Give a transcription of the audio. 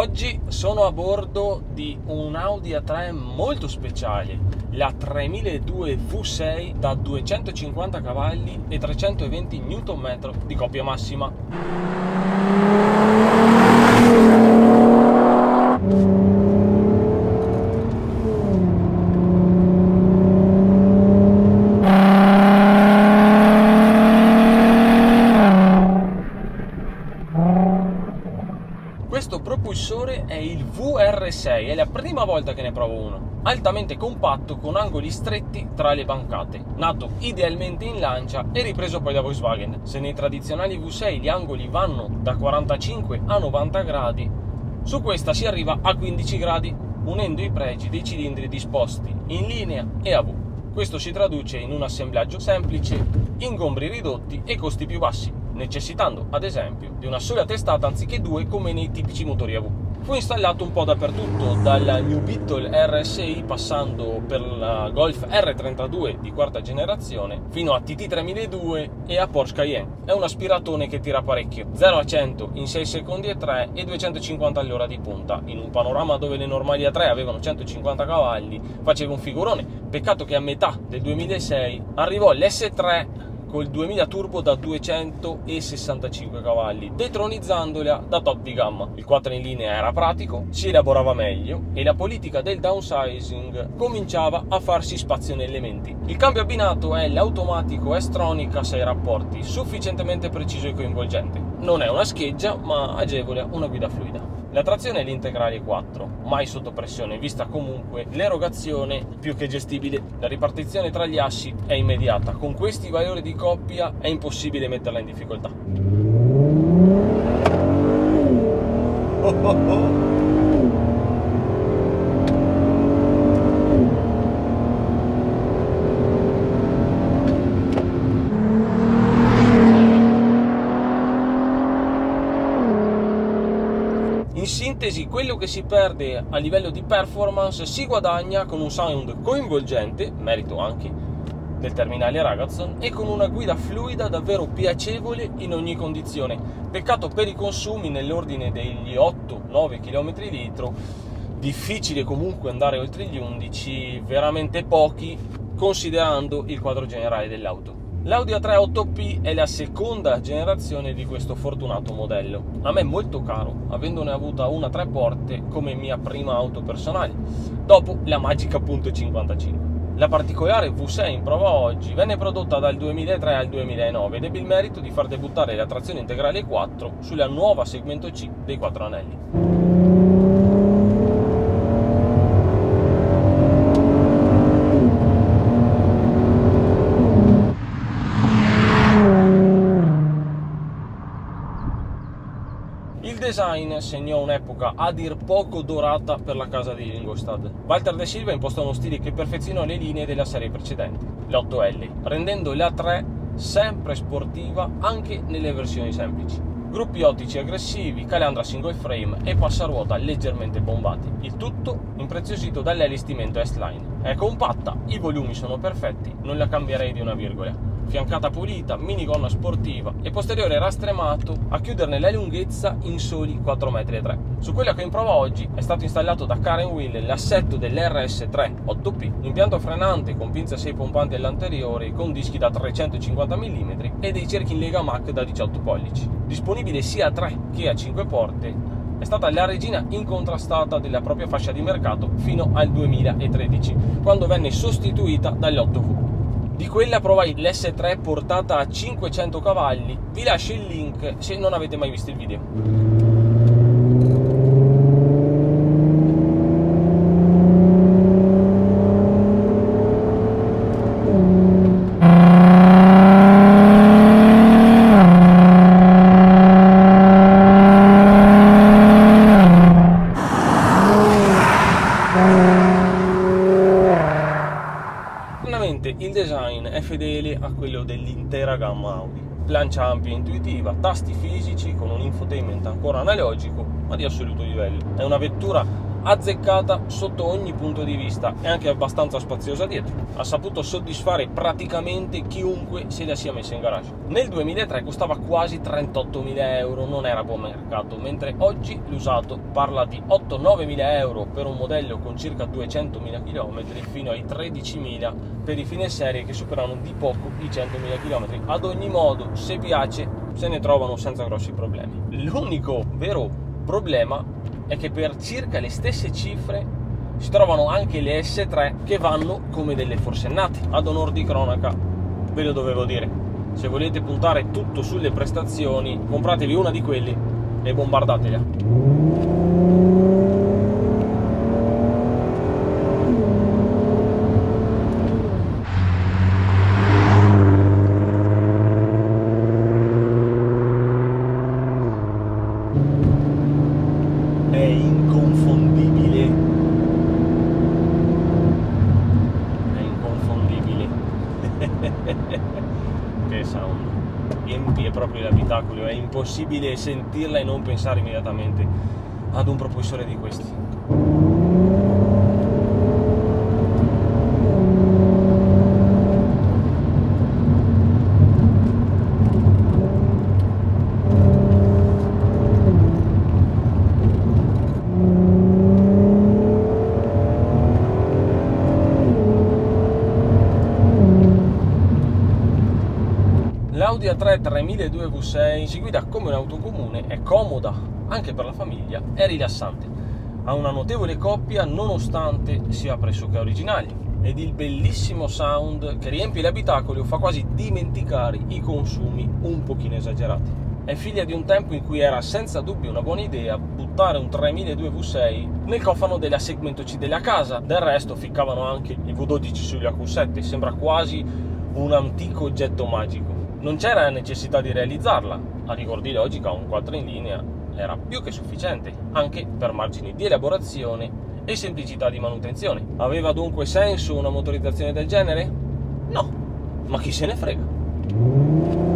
Oggi sono a bordo di un Audi A3 molto speciale, la 3002 V6 da 250 cavalli e 320 Nm di coppia massima. Questo propulsore è il VR6, è la prima volta che ne provo uno. Altamente compatto con angoli stretti tra le bancate, nato idealmente in Lancia e ripreso poi da Volkswagen. Se nei tradizionali V6 gli angoli vanno da 45 a 90 gradi, su questa si arriva a 15 gradi, unendo i pregi dei cilindri disposti in linea e a V. Questo si traduce in un assemblaggio semplice, ingombri ridotti e costi più bassi, necessitando ad esempio di una sola testata anziché due come nei tipici motori a V. Fu installato un po' dappertutto, dal New Beetle RSI passando per la Golf R32 di quarta generazione fino a TT 3002 e a Porsche Cayenne. È un aspiratone che tira parecchio, 0 a 100 in 6 secondi e 3 e 250 all'ora di punta. In un panorama dove le normali A3 avevano 150 cavalli faceva un figurone. Peccato che a metà del 2006 arrivò l'S3 col 2000 turbo da 265 cavalli, detronizzandola da top di gamma. Il 4 in linea era pratico, si elaborava meglio e la politica del downsizing cominciava a farsi spazio negli elementi. Il cambio abbinato è l'automatico S-Tronic a 6 rapporti, sufficientemente preciso e coinvolgente. Non è una scheggia, ma agevola una guida fluida. La trazione è l'integrale 4, mai sotto pressione, vista comunque l'erogazione più che gestibile. La ripartizione tra gli assi è immediata, con questi valori di coppia è impossibile metterla in difficoltà. In sintesi, quello che si perde a livello di performance si guadagna con un sound coinvolgente, merito anche del terminale Ragazon, e con una guida fluida davvero piacevole in ogni condizione. Peccato per i consumi nell'ordine degli 8-9 km/l, difficile comunque andare oltre gli 11, veramente pochi considerando il quadro generale dell'auto. L'Audi A3 8P è la seconda generazione di questo fortunato modello. A me molto caro, avendone avuta una a 3 porte come mia prima auto personale, dopo la magica Punto 55. La particolare V6 in prova oggi venne prodotta dal 2003 al 2009 ed ebbe il merito di far debuttare la trazione integrale 4 sulla nuova segmento C dei 4 anelli. Il design segnò un'epoca a dir poco dorata per la casa di Ingolstadt. Walter De Silva impostò uno stile che perfezionò le linee della serie precedente, l'8L, rendendo la 3 sempre sportiva anche nelle versioni semplici. Gruppi ottici aggressivi, calandra single frame e passaruota leggermente bombati, il tutto impreziosito dall'allestimento S-Line. È compatta, i volumi sono perfetti, non la cambierei di una virgola. Fiancata pulita, minigonna sportiva e posteriore rastremato a chiuderne la lunghezza in soli 4,3 m. Su quella che in prova oggi è stato installato da Karen Wheel l'assetto dell'RS3 8P, impianto frenante con pinze 6 pompanti all'anteriore con dischi da 350 mm e dei cerchi in lega Mach da 18 pollici. Disponibile sia a 3 che a 5 porte, è stata la regina incontrastata della propria fascia di mercato fino al 2013, quando venne sostituita dall'8V. Di quella provai l'S3 portata a 500 cavalli, vi lascio il link se non avete mai visto il video. Il design è fedele a quello dell'intera gamma Audi. Lancia ampia e intuitiva, tasti fisici con un infotainment ancora analogico ma di assoluto livello. È una vettura azzeccata sotto ogni punto di vista e anche abbastanza spaziosa dietro. Ha saputo soddisfare praticamente chiunque se la sia messa in garage. Nel 2003 costava quasi 38.000 euro, non era buon mercato, mentre oggi l'usato parla di 8-9.000 euro per un modello con circa 200.000 km fino ai 13.000 per i fine serie che superano di poco i 100.000 km. Ad ogni modo, se piace, se ne trovano senza grossi problemi. L'unico vero problema è che per circa le stesse cifre si trovano anche le S3 che vanno come delle forsennate. Ad onor di cronaca, ve lo dovevo dire. Se volete puntare tutto sulle prestazioni, compratevi una di quelli e bombardatela. È inconfondibile. È inconfondibile. Che sound. Riempie proprio l'abitacolo, è impossibile sentirla e non pensare immediatamente ad un propulsore di questi. L'Audi A3 3002 V6 si guida come un'auto comune, è comoda anche per la famiglia, è rilassante. Ha una notevole coppia nonostante sia pressoché originale ed il bellissimo sound che riempie l'abitacolo fa quasi dimenticare i consumi un pochino esagerati. È figlia di un tempo in cui era senza dubbio una buona idea buttare un 3002 V6 nel cofano della Segmento C della casa, del resto ficcavano anche il V12 sugli AQ7, sembra quasi un antico oggetto magico. Non c'era necessità di realizzarla, a rigor di logica un 4 in linea era più che sufficiente, anche per margini di elaborazione e semplicità di manutenzione. Aveva dunque senso una motorizzazione del genere? No, ma chi se ne frega.